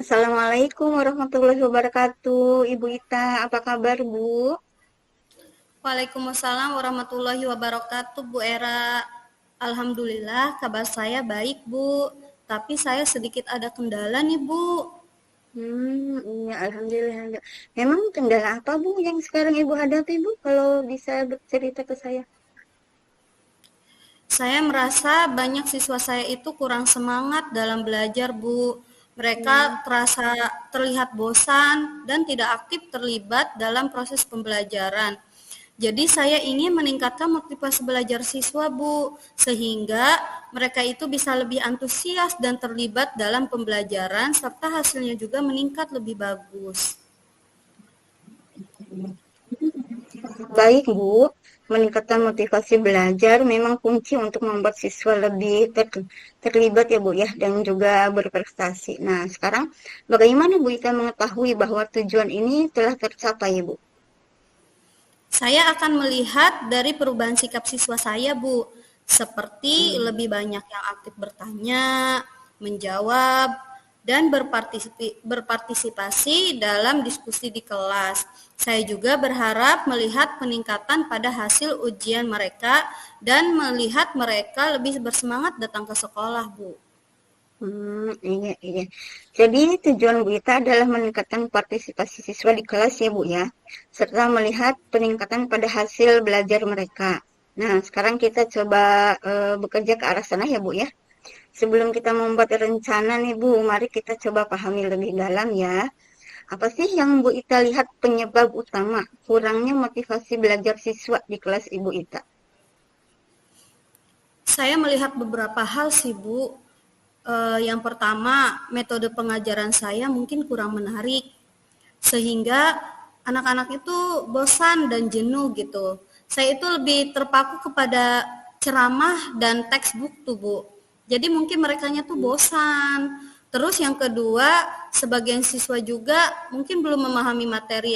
Assalamualaikum warahmatullahi wabarakatuh. Ibu Ita, apa kabar Bu? Waalaikumsalam warahmatullahi wabarakatuh, Bu Era. Alhamdulillah, kabar saya baik, Bu. Tapi saya sedikit ada kendala nih, Bu. Iya, Alhamdulillah. Memang kendala apa Bu yang sekarang Ibu hadapi Bu? Kalau bisa bercerita ke saya. Saya merasa banyak siswa saya itu kurang semangat dalam belajar, Bu. Mereka Hmm, terlihat bosan dan tidak aktif terlibat dalam proses pembelajaran. Jadi saya ingin meningkatkan motivasi belajar siswa, Bu, sehingga mereka itu bisa lebih antusias dan terlibat dalam pembelajaran serta hasilnya juga meningkat lebih bagus. Baik Bu, meningkatkan motivasi belajar memang kunci untuk membuat siswa lebih terlibat ya Bu ya, dan juga berprestasi. Nah, sekarang bagaimana Bu Ita mengetahui bahwa tujuan ini telah tercapai Bu? Saya akan melihat dari perubahan sikap siswa saya, Bu, seperti lebih banyak yang aktif bertanya, menjawab, dan berpartisipasi dalam diskusi di kelas. Saya juga berharap melihat peningkatan pada hasil ujian mereka dan melihat mereka lebih bersemangat datang ke sekolah, Bu. Iya, iya. Jadi tujuan Bu Ita adalah meningkatkan partisipasi siswa di kelas ya Bu ya, serta melihat peningkatan pada hasil belajar mereka. Nah, sekarang kita coba bekerja ke arah sana ya Bu ya. Sebelum kita membuat rencana nih Bu, mari kita coba pahami lebih dalam ya. Apa sih yang Bu Ita lihat penyebab utama kurangnya motivasi belajar siswa di kelas Ibu Ita? Saya melihat beberapa hal sih, Bu. Yang pertama, metode pengajaran saya mungkin kurang menarik, sehingga anak-anak itu bosan dan jenuh gitu. Saya itu lebih terpaku kepada ceramah dan textbook tuh, Bu. Jadi mungkin merekanya tuh bosan. Terus yang kedua, sebagian siswa juga mungkin belum memahami materi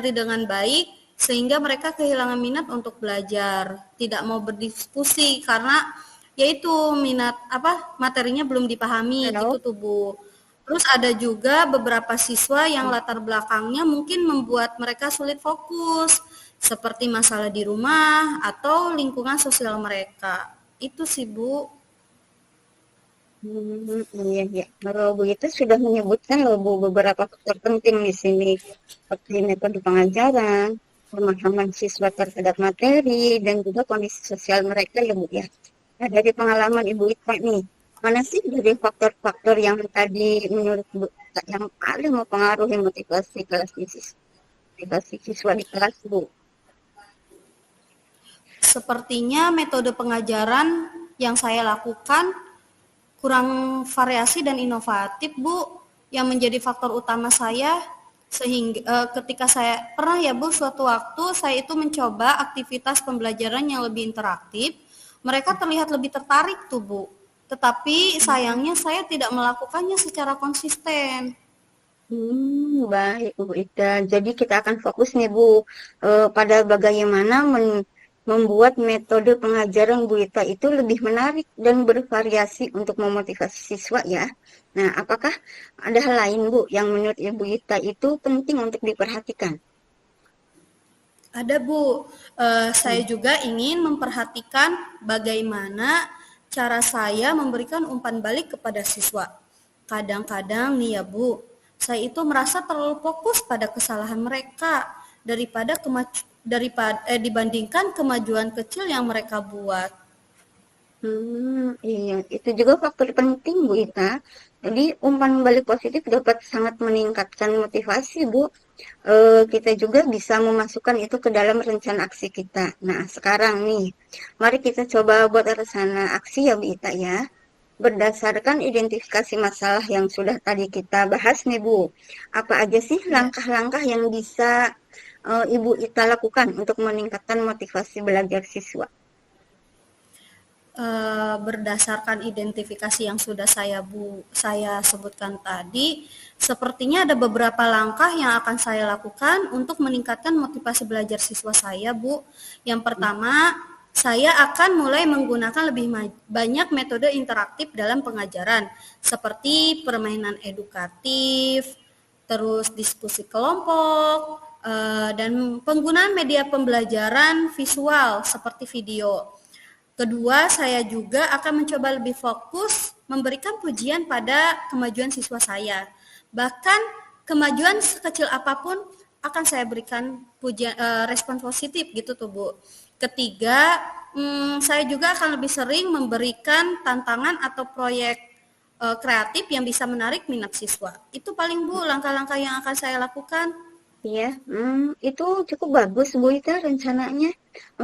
dengan baik sehingga mereka kehilangan minat untuk belajar, tidak mau berdiskusi karena yaitu minat materinya belum dipahami gitu Halo? tuh, Bu. Terus ada juga beberapa siswa yang latar belakangnya mungkin membuat mereka sulit fokus, seperti masalah di rumah atau lingkungan sosial mereka. Itu sih, Bu. Iya, iya. Kalau begitu sudah menyebutkan loh Bu beberapa faktor penting di sini, seperti metode pengajaran, pemahaman siswa terhadap materi, dan juga kondisi sosial mereka ya Bu ya. Nah, dari pengalaman Ibu Ita nih, mana sih dari faktor-faktor yang tadi menurut Bu Ita yang paling mempengaruhi motivasi siswa di kelas Bu? Sepertinya metode pengajaran yang saya lakukan kurang variasi dan inovatif, Bu, yang menjadi faktor utama saya sehingga ketika saya pernah ya Bu, suatu waktu saya itu mencoba aktivitas pembelajaran yang lebih interaktif, mereka terlihat lebih tertarik tuh, Bu. Tetapi sayangnya saya tidak melakukannya secara konsisten. Baik Bu Ida. Jadi kita akan fokus nih Bu pada bagaimana membuat metode pengajaran Bu Ita itu lebih menarik dan bervariasi untuk memotivasi siswa ya. Nah, apakah ada hal lain Bu yang menurut Ibu Ita itu penting untuk diperhatikan? Ada Bu, saya Hmm. juga ingin memperhatikan bagaimana cara saya memberikan umpan balik kepada siswa. Kadang-kadang nih ya Bu, saya itu merasa terlalu fokus pada kesalahan mereka dibandingkan kemajuan kecil yang mereka buat. Iya, itu juga faktor penting Bu Ita. Jadi umpan balik positif dapat sangat meningkatkan motivasi Bu. Kita juga bisa memasukkan itu ke dalam rencana aksi kita. Nah, sekarang nih, mari kita coba buat rencana aksi ya Bu Ita ya. Berdasarkan identifikasi masalah yang sudah tadi kita bahas nih Bu. Apa aja sih Ya. langkah-langkah yang bisa Ibu Ita lakukan untuk meningkatkan motivasi belajar siswa? Berdasarkan identifikasi yang sudah saya sebutkan tadi, sepertinya ada beberapa langkah yang akan saya lakukan untuk meningkatkan motivasi belajar siswa saya, Bu. Yang pertama, saya akan mulai menggunakan lebih banyak metode interaktif dalam pengajaran, seperti permainan edukatif, terus diskusi kelompok, dan penggunaan media pembelajaran visual seperti video. Kedua, saya juga akan mencoba lebih fokus memberikan pujian pada kemajuan siswa saya. Bahkan kemajuan sekecil apapun akan saya berikan pujian, respon positif gitu tuh Bu. Ketiga, saya juga akan lebih sering memberikan tantangan atau proyek kreatif yang bisa menarik minat siswa. Itu paling Bu langkah-langkah yang akan saya lakukan. Iya, itu cukup bagus Bu Ita rencananya.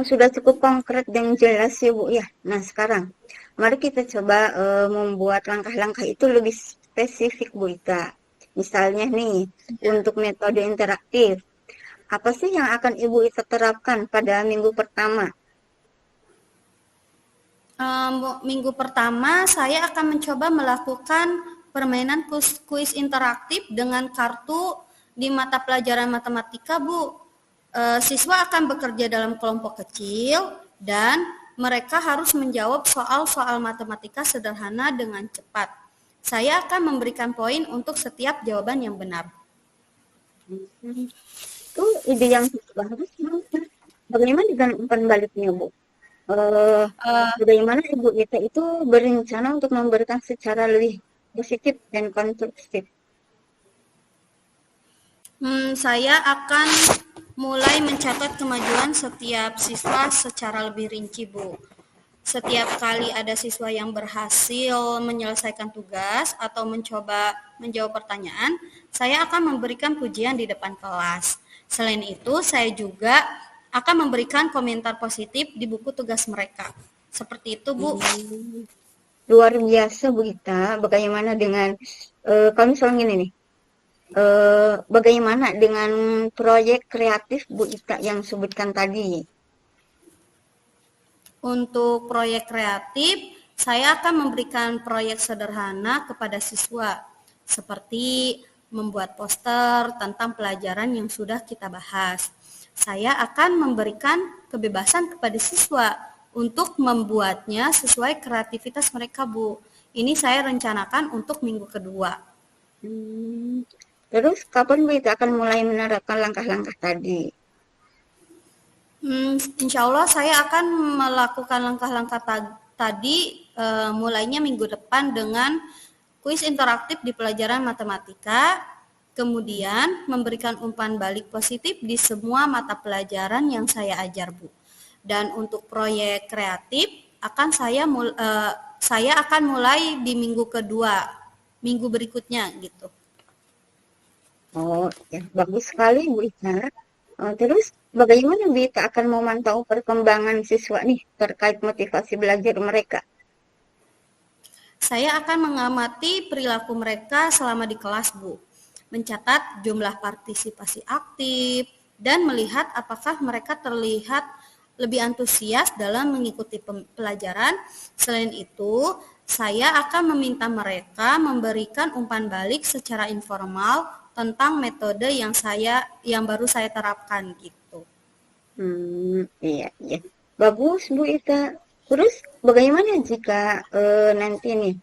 Sudah cukup konkret dan jelas ya Bu ya. Nah sekarang, mari kita coba membuat langkah-langkah itu lebih spesifik Bu Ita. Misalnya nih, untuk metode interaktif, apa sih yang akan Ibu Ita terapkan pada minggu pertama? Minggu pertama saya akan mencoba melakukan permainan kuis interaktif dengan kartu di mata pelajaran matematika, Bu. Siswa akan bekerja dalam kelompok kecil dan mereka harus menjawab soal-soal matematika sederhana dengan cepat. Saya akan memberikan poin untuk setiap jawaban yang benar. Itu ide yang bagus. Bagaimana dengan umpan baliknya Bu? Bagaimana Ibu Ita itu berencana untuk memberikan secara lebih positif dan konstruktif? Saya akan mulai mencatat kemajuan setiap siswa secara lebih rinci, Bu. Setiap kali ada siswa yang berhasil menyelesaikan tugas atau mencoba menjawab pertanyaan, saya akan memberikan pujian di depan kelas. Selain itu, saya juga akan memberikan komentar positif di buku tugas mereka. Seperti itu, Bu. Luar biasa Bu Ita. Bagaimana dengan kalau misalnya gini nih, bagaimana dengan proyek kreatif Bu Ita yang sebutkan tadi? Untuk proyek kreatif, saya akan memberikan proyek sederhana kepada siswa, seperti membuat poster tentang pelajaran yang sudah kita bahas. Saya akan memberikan kebebasan kepada siswa untuk membuatnya sesuai kreativitas mereka, Bu. Ini saya rencanakan untuk minggu kedua. Terus kapan Bu Ita akan mulai menerapkan langkah-langkah tadi? Insya Allah saya akan melakukan langkah-langkah tadi mulainya minggu depan dengan kuis interaktif di pelajaran matematika, kemudian memberikan umpan balik positif di semua mata pelajaran yang saya ajar, Bu. Dan untuk proyek kreatif saya akan mulai di minggu kedua, minggu berikutnya gitu. Oh, ya bagus sekali Bu Ita. Terus bagaimana Bu Ita akan memantau perkembangan siswa nih terkait motivasi belajar mereka? Saya akan mengamati perilaku mereka selama di kelas, Bu. Mencatat jumlah partisipasi aktif dan melihat apakah mereka terlihat lebih antusias dalam mengikuti pelajaran. Selain itu, saya akan meminta mereka memberikan umpan balik secara informal tentang metode yang baru saya terapkan gitu. Iya, iya. Bagus Bu Ita. Terus bagaimana jika nanti nih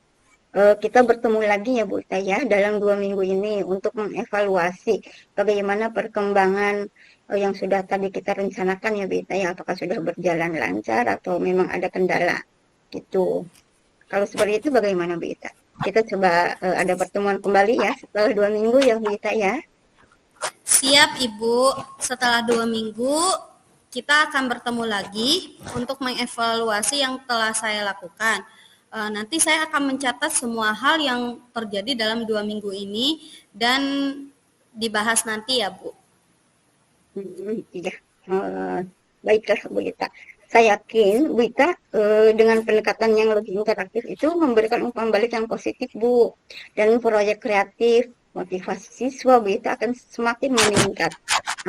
kita bertemu lagi ya Bu Ita ya dalam 2 minggu ini untuk mengevaluasi bagaimana perkembangan yang sudah tadi kita rencanakan ya Bu Ita ya, apakah sudah berjalan lancar atau memang ada kendala gitu. Kalau seperti itu bagaimana Bu Ita? Kita coba ada pertemuan kembali ya setelah 2 minggu ya Bu Ita ya. Siap Ibu, setelah 2 minggu kita akan bertemu lagi untuk mengevaluasi yang telah saya lakukan. Nanti saya akan mencatat semua hal yang terjadi dalam 2 minggu ini dan dibahas nanti ya Bu. Iya, baiklah Bu Ita. Saya yakin Bu Ita dengan pendekatan yang lebih interaktif itu memberikan umpan balik yang positif Bu. Dan proyek kreatif, motivasi siswa Bu Ita akan semakin meningkat.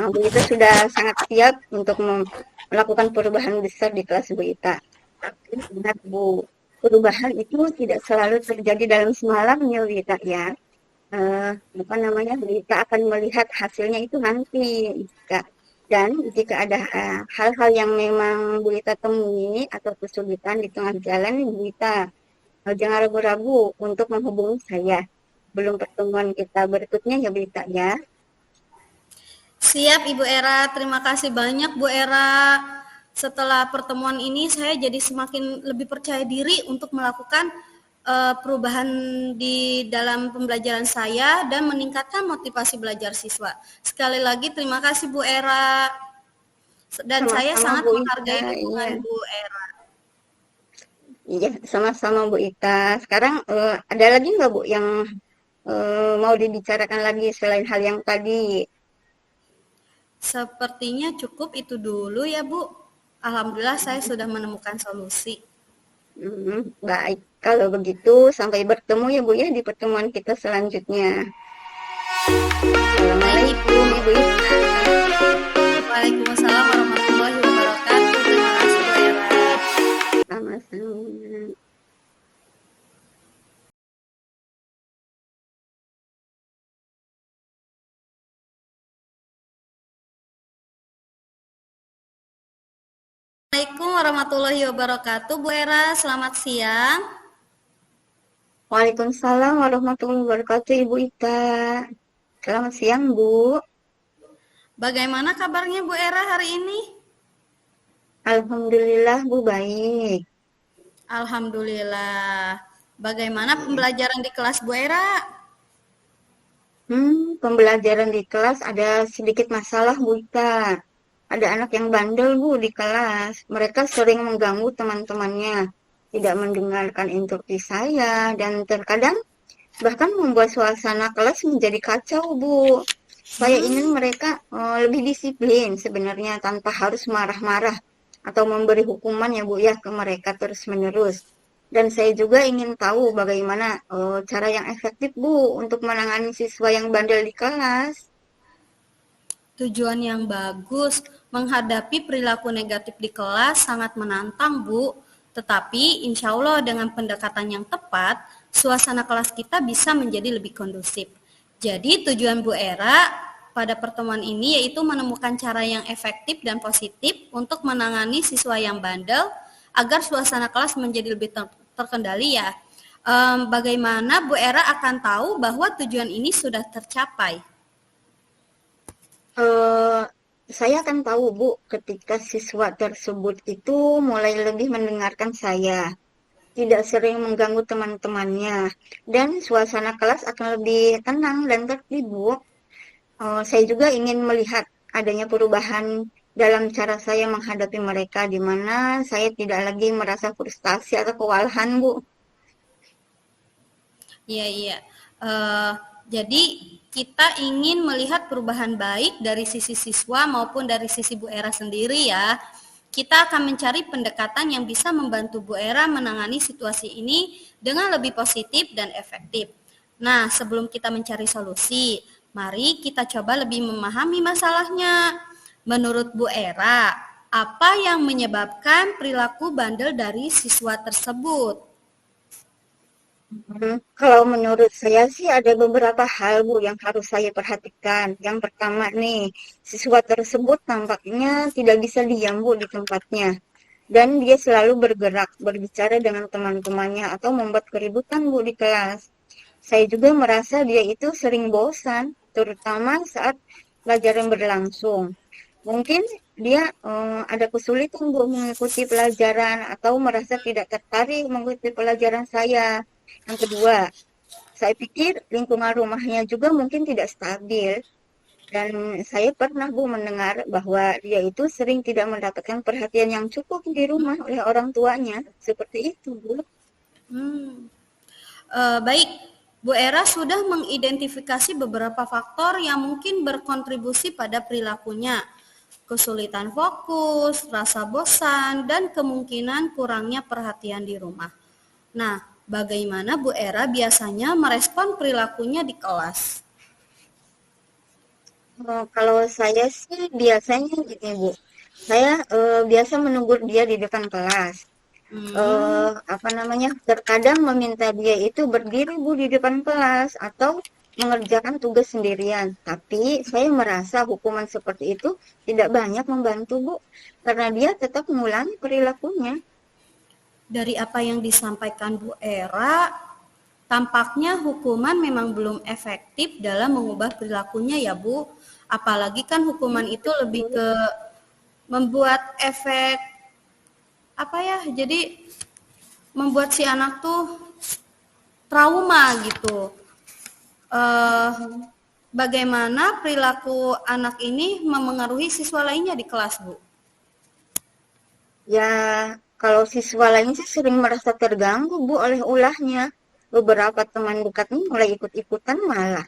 Nah, Bu Ita sudah sangat siap untuk melakukan perubahan besar di kelas Bu Ita. Tapi ingat Bu, perubahan itu tidak selalu terjadi dalam semalam ya Bu Ita ya. Bu Ita akan melihat hasilnya itu nanti. Dan jika ada hal-hal yang memang Bu Ita temui atau kesulitan di tengah jalan, Bu Ita jangan ragu-ragu untuk menghubungi saya. Belum pertemuan kita berikutnya ya Bu Ita ya. Siap Ibu Era, terima kasih banyak Bu Era. Setelah pertemuan ini saya jadi semakin lebih percaya diri untuk melakukan perubahan di dalam pembelajaran saya dan meningkatkan motivasi belajar siswa. Sekali lagi terima kasih Bu Era. Dan saya Sama-sama sangat Bu Ita, menghargai iya. dukungan Bu Era. Iya, sama-sama Bu Ita. Sekarang ada lagi nggak Bu yang mau dibicarakan lagi selain hal yang tadi? Sepertinya cukup itu dulu ya Bu. Alhamdulillah saya sudah menemukan solusi. Baik, kalau begitu sampai bertemu ya Bu ya di pertemuan kita selanjutnya. Baik Assalamualaikum Ibu. Ibu Ita. Waalaikumsalam warahmatullahi wabarakatuh. Terima kasih Bu Era. Sama-sama. Assalamualaikum warahmatullahi wabarakatuh. Bu Era, selamat siang. Waalaikumsalam warahmatullahi wabarakatuh Ibu Ita. Selamat siang Bu. Bagaimana kabarnya Bu Era hari ini? Alhamdulillah Bu baik. Alhamdulillah. Bagaimana Iya. pembelajaran di kelas Bu Era? Pembelajaran di kelas ada sedikit masalah Bu Ita. Ada anak yang bandel Bu di kelas. Mereka sering mengganggu teman-temannya. Tidak mendengarkan instruksi saya dan terkadang bahkan membuat suasana kelas menjadi kacau Bu. Saya ingin Hmm, mereka lebih disiplin sebenarnya tanpa harus marah-marah atau memberi hukuman ya Bu ya ke mereka terus-menerus. Dan saya juga ingin tahu bagaimana cara yang efektif Bu untuk menangani siswa yang bandel di kelas. tujuan yang bagus. Menghadapi perilaku negatif di kelas sangat menantang Bu. Tetapi insya Allah dengan pendekatan yang tepat, suasana kelas kita bisa menjadi lebih kondusif. Jadi tujuan Bu Era pada pertemuan ini yaitu menemukan cara yang efektif dan positif untuk menangani siswa yang bandel agar suasana kelas menjadi lebih terkendali ya. Bagaimana Bu Era akan tahu bahwa tujuan ini sudah tercapai? Eh, saya akan tahu Bu ketika siswa tersebut itu mulai lebih mendengarkan saya, tidak sering mengganggu teman-temannya, dan suasana kelas akan lebih tenang dan tertib Bu. Saya juga ingin melihat adanya perubahan dalam cara saya menghadapi mereka, di mana saya tidak lagi merasa frustasi atau kewalahan, Bu. Iya, iya. Eh, jadi kita ingin melihat perubahan baik dari sisi siswa maupun dari sisi Bu Era sendiri ya. Kita akan mencari pendekatan yang bisa membantu Bu Era menangani situasi ini dengan lebih positif dan efektif. Nah, sebelum kita mencari solusi, mari kita coba lebih memahami masalahnya. Menurut Bu Era, apa yang menyebabkan perilaku bandel dari siswa tersebut? Kalau menurut saya sih ada beberapa hal Bu yang harus saya perhatikan. Yang pertama nih, siswa tersebut tampaknya tidak bisa diam Bu di tempatnya. Dan dia selalu bergerak, berbicara dengan teman-temannya atau membuat keributan Bu di kelas. Saya juga merasa dia itu sering bosan, terutama saat pelajaran berlangsung. Mungkin dia ada kesulitan Bu mengikuti pelajaran atau merasa tidak tertarik mengikuti pelajaran saya. Yang kedua, saya pikir lingkungan rumahnya juga mungkin tidak stabil. Dan saya pernah Bu mendengar bahwa dia itu sering tidak mendapatkan perhatian yang cukup di rumah oleh orang tuanya. Seperti itu Bu. Hmm. Baik, Bu Era sudah mengidentifikasi beberapa faktor yang mungkin berkontribusi pada perilakunya, kesulitan fokus, rasa bosan, dan kemungkinan kurangnya perhatian di rumah. Nah, bagaimana Bu Era biasanya merespon perilakunya di kelas? Kalau saya sih biasanya gini Bu. Saya biasa menegur dia di depan kelas. Hmm, Apa namanya, terkadang meminta dia itu berdiri Bu di depan kelas atau mengerjakan tugas sendirian. Tapi saya merasa hukuman seperti itu tidak banyak membantu, Bu, karena dia tetap mengulangi perilakunya. Dari apa yang disampaikan Bu Era, tampaknya hukuman memang belum efektif dalam mengubah perilakunya ya Bu. Apalagi kan hukuman itu lebih ke membuat efek apa ya? Jadi membuat si anak tuh trauma gitu. Eh, Bagaimana perilaku anak ini memengaruhi siswa lainnya di kelas, Bu? Ya, kalau siswa lain sih sering merasa terganggu, Bu, oleh ulahnya. Beberapa teman dekatnya mulai ikut-ikutan malah.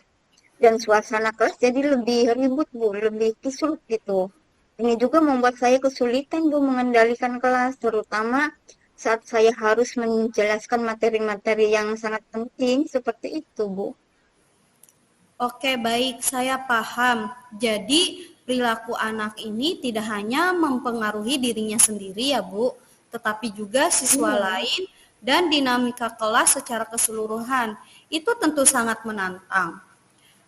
Dan suasana kelas jadi lebih ribut, Bu, lebih kisruh gitu. Ini juga membuat saya kesulitan, Bu, mengendalikan kelas, terutama saat saya harus menjelaskan materi-materi yang sangat penting seperti itu, Bu. Oke, baik, saya paham. Jadi, perilaku anak ini tidak hanya mempengaruhi dirinya sendiri ya, Bu, tetapi juga siswa Iya. lain dan dinamika kelas secara keseluruhan. Itu tentu sangat menantang.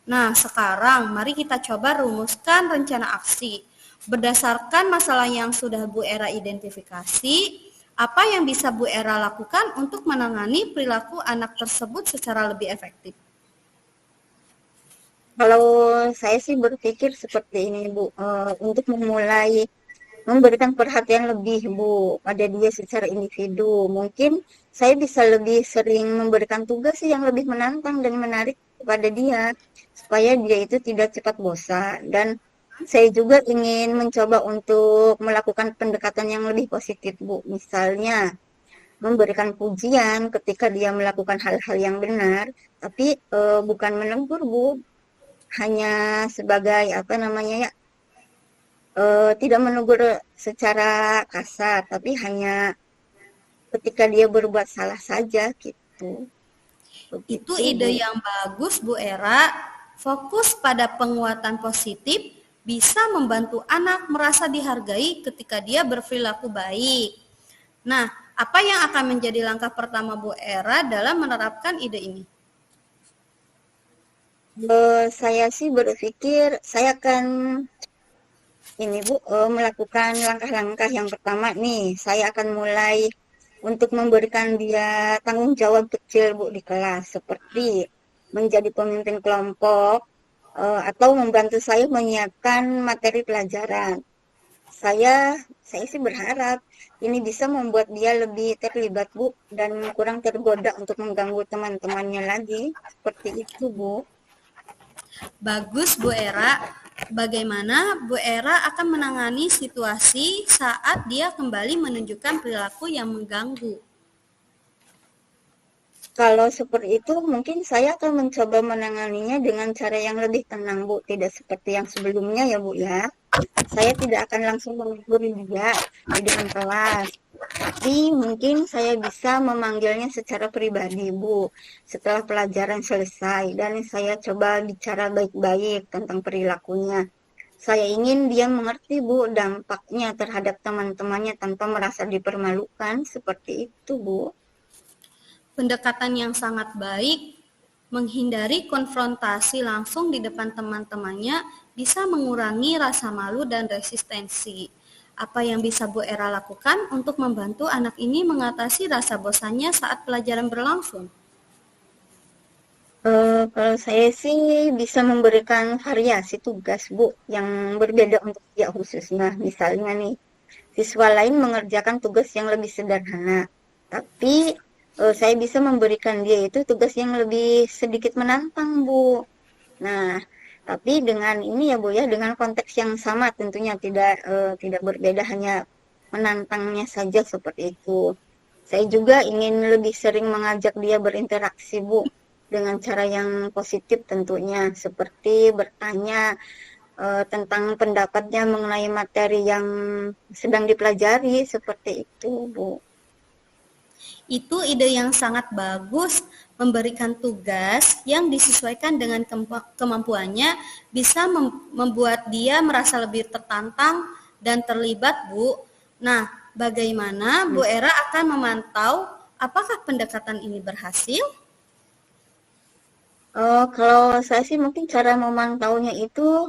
Nah, sekarang mari kita coba rumuskan rencana aksi. Berdasarkan masalah yang sudah Bu Era identifikasi, apa yang bisa Bu Era lakukan untuk menangani perilaku anak tersebut secara lebih efektif? Kalau saya sih berpikir seperti ini, Bu, untuk memulai memberikan perhatian lebih, Bu, pada dia secara individu. Mungkin saya bisa lebih sering memberikan tugas yang lebih menantang dan menarik kepada dia, supaya dia itu tidak cepat bosan. Dan saya juga ingin mencoba untuk melakukan pendekatan yang lebih positif, Bu. Misalnya, memberikan pujian ketika dia melakukan hal-hal yang benar, tapi bukan menegur, Bu, hanya sebagai apa namanya ya, tidak menegur secara kasar, tapi hanya ketika dia berbuat salah saja gitu. Itu Begitu, ide Bu. yang bagus, Bu Era. Fokus pada penguatan positif bisa membantu anak merasa dihargai ketika dia berperilaku baik. Nah, apa yang akan menjadi langkah pertama Bu Era dalam menerapkan ide ini? Saya sih berpikir saya akan ini, Bu, melakukan langkah-langkah yang pertama nih. Saya akan mulai untuk memberikan dia tanggung jawab kecil, Bu, di kelas, seperti menjadi pemimpin kelompok, atau membantu saya menyiapkan materi pelajaran. Saya saya sih berharap ini bisa membuat dia lebih terlibat, Bu, dan kurang tergoda untuk mengganggu teman-temannya lagi. Seperti itu, Bu. Bagus, Bu Era. Bagaimana Bu Era akan menangani situasi saat dia kembali menunjukkan perilaku yang mengganggu? Kalau seperti itu, mungkin saya akan mencoba menanganinya dengan cara yang lebih tenang, Bu. Tidak seperti yang sebelumnya ya, Bu, ya. Saya tidak akan langsung menegur dia di depan kelas. Tapi mungkin saya bisa memanggilnya secara pribadi, Bu, setelah pelajaran selesai. Dan saya coba bicara baik-baik tentang perilakunya. Saya ingin dia mengerti, Bu, dampaknya terhadap teman-temannya tanpa merasa dipermalukan. Seperti itu, Bu. Pendekatan yang sangat baik, menghindari konfrontasi langsung di depan teman-temannya bisa mengurangi rasa malu dan resistensi. Apa yang bisa Bu Era lakukan untuk membantu anak ini mengatasi rasa bosannya saat pelajaran berlangsung? Kalau saya sih bisa memberikan variasi tugas, Bu, yang berbeda untuk dia khususnya. Misalnya nih, siswa lain mengerjakan tugas yang lebih sederhana, tapi saya bisa memberikan dia itu tugas yang lebih sedikit menantang, Bu. Nah, tapi dengan ini ya, Bu, ya, dengan konteks yang sama tentunya tidak berbeda, hanya menantangnya saja seperti itu. Saya juga ingin lebih sering mengajak dia berinteraksi, Bu, dengan cara yang positif tentunya, seperti bertanya tentang pendapatnya mengenai materi yang sedang dipelajari, seperti itu, Bu. Itu ide yang sangat bagus. Memberikan tugas yang disesuaikan dengan kemampuannya bisa membuat dia merasa lebih tertantang dan terlibat, Bu. Nah, bagaimana Bu Hmm. Era akan memantau apakah pendekatan ini berhasil? Kalau saya sih mungkin cara memantaunya itu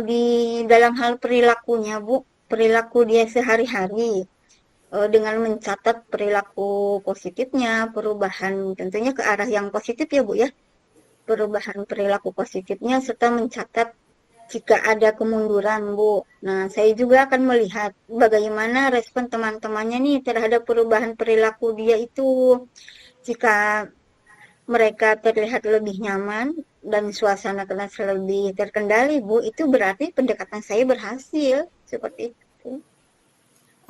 di dalam hal perilakunya, Bu. Perilaku dia sehari-hari. Dengan mencatat perilaku positifnya, perubahan tentunya ke arah yang positif ya Bu ya, perubahan perilaku positifnya serta mencatat jika ada kemunduran Bu. Nah, saya juga akan melihat bagaimana respon teman-temannya nih terhadap perubahan perilaku dia itu. Jika mereka terlihat lebih nyaman dan suasana kelas lebih terkendali Bu, itu berarti pendekatan saya berhasil seperti itu.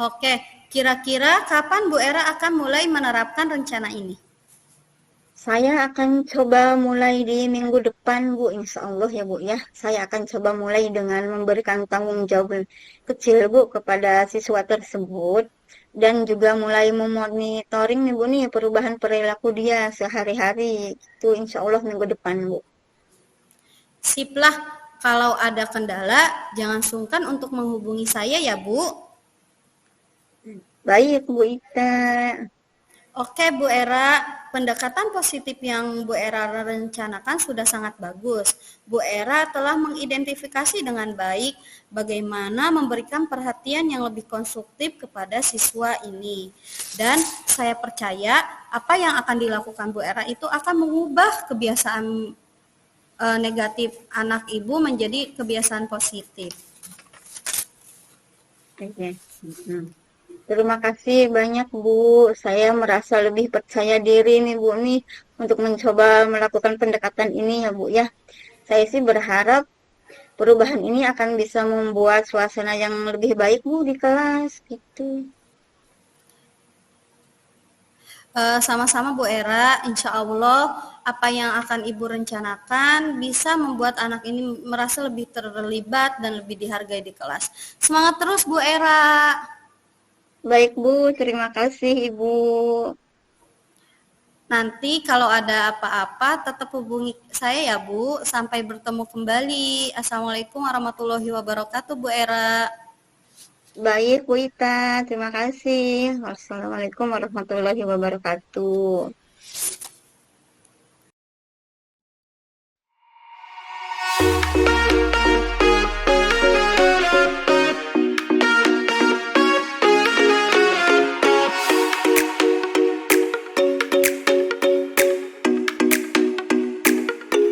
Oke, kira-kira kapan Bu Era akan mulai menerapkan rencana ini? Saya akan coba mulai di minggu depan, Bu. Insya Allah ya, Bu ya. Saya akan coba mulai dengan memberikan tanggung jawab kecil, Bu, kepada siswa tersebut. Dan juga mulai memonitoring nih, Bu, nih perubahan perilaku dia sehari-hari. Itu insya Allah minggu depan, Bu. Siplah, kalau ada kendala, jangan sungkan untuk menghubungi saya ya Bu. Baik, Bu Ita. Oke Bu Era, pendekatan positif yang Bu Era rencanakan sudah sangat bagus. Bu Era telah mengidentifikasi dengan baik bagaimana memberikan perhatian yang lebih konstruktif kepada siswa ini. Dan saya percaya apa yang akan dilakukan Bu Era itu akan mengubah kebiasaan negatif anak ibu menjadi kebiasaan positif. Oke. Hmm. Terima kasih banyak Bu. Saya merasa lebih percaya diri nih Bu nih untuk mencoba melakukan pendekatan ini ya Bu ya. Saya sih berharap perubahan ini akan bisa membuat suasana yang lebih baik Bu di kelas gitu. Sama-sama Bu Era, insya Allah apa yang akan Ibu rencanakan bisa membuat anak ini merasa lebih terlibat dan lebih dihargai di kelas. Semangat terus Bu Era. Baik Bu, terima kasih Ibu. Nanti kalau ada apa-apa tetap hubungi saya ya Bu. Sampai bertemu kembali. Assalamualaikum warahmatullahi wabarakatuh Bu Era. Baik Bu Ita, terima kasih. Wassalamualaikum warahmatullahi wabarakatuh.